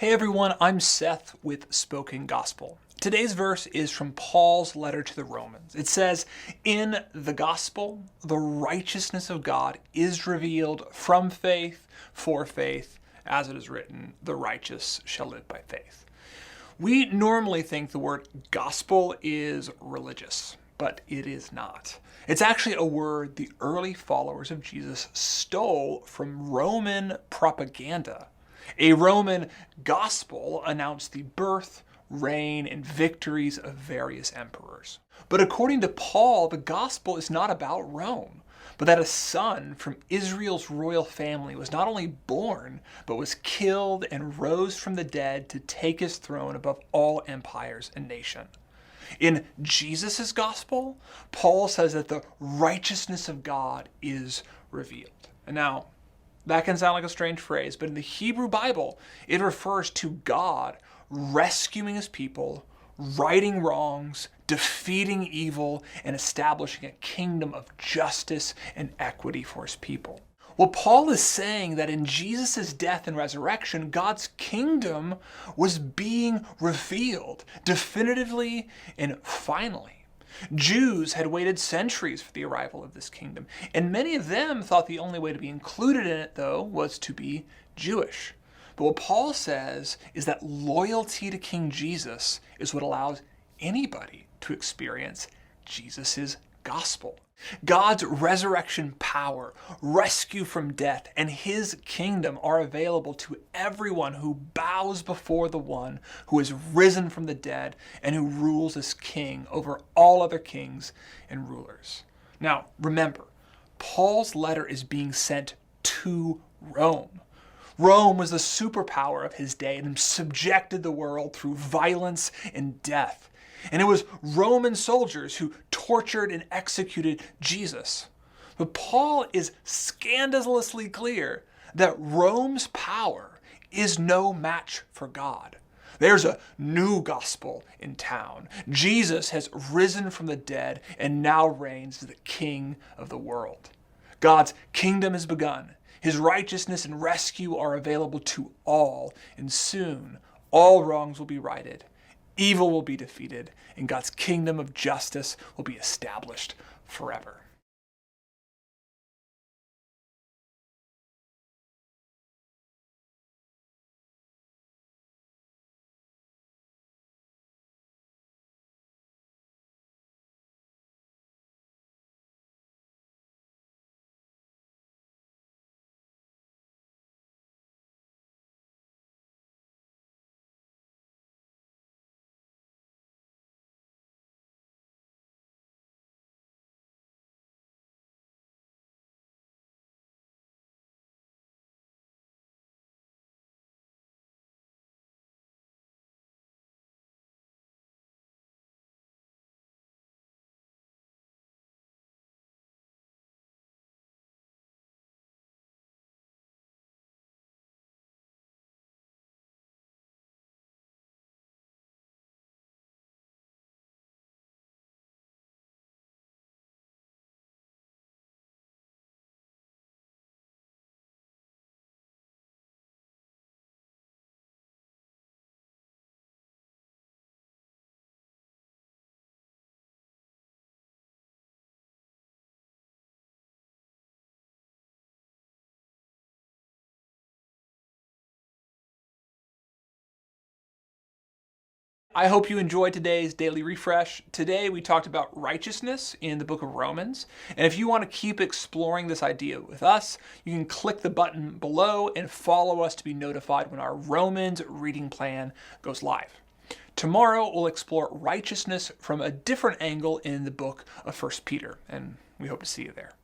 Hey everyone, I'm Seth with Spoken Gospel. Today's verse is from Paul's letter to the Romans. It says, "In the gospel, the righteousness of God is revealed from faith for faith, as it is written, the righteous shall live by faith." We normally think the word gospel is religious, but it is not. It's actually a word the early followers of Jesus stole from Roman propaganda. A Roman gospel announced the birth, reign, and victories of various emperors. But according to Paul, the gospel is not about Rome, but that a son from Israel's royal family was not only born, but was killed and rose from the dead to take his throne above all empires and nations. In Jesus' gospel, Paul says that the righteousness of God is revealed. And now, that can sound like a strange phrase, but in the Hebrew Bible, it refers to God rescuing his people, righting wrongs, defeating evil, and establishing a kingdom of justice and equity for his people. Well, Paul is saying that in Jesus' death and resurrection, God's kingdom was being revealed definitively and finally. Jews had waited centuries for the arrival of this kingdom, and many of them thought the only way to be included in it, though, was to be Jewish. But what Paul says is that loyalty to King Jesus is what allows anybody to experience Jesus' gospel. God's resurrection power, rescue from death, and his kingdom are available to everyone who bows before the one who is risen from the dead and who rules as king over all other kings and rulers. Now, remember, Paul's letter is being sent to Rome. Rome was the superpower of his day and subjected the world through violence and death. And it was Roman soldiers who tortured and executed Jesus. But Paul is scandalously clear that Rome's power is no match for God. There's a new gospel in town. Jesus has risen from the dead and now reigns as the King of the world. God's kingdom has begun. His righteousness and rescue are available to all, and soon all wrongs will be righted. Evil will be defeated, and God's kingdom of justice will be established forever. I hope you enjoyed today's daily refresh. Today we talked about righteousness in the book of Romans. And if you want to keep exploring this idea with us, you can click the button below and follow us to be notified when our Romans reading plan goes live. Tomorrow we'll explore righteousness from a different angle in the book of 1 Peter, and we hope to see you there.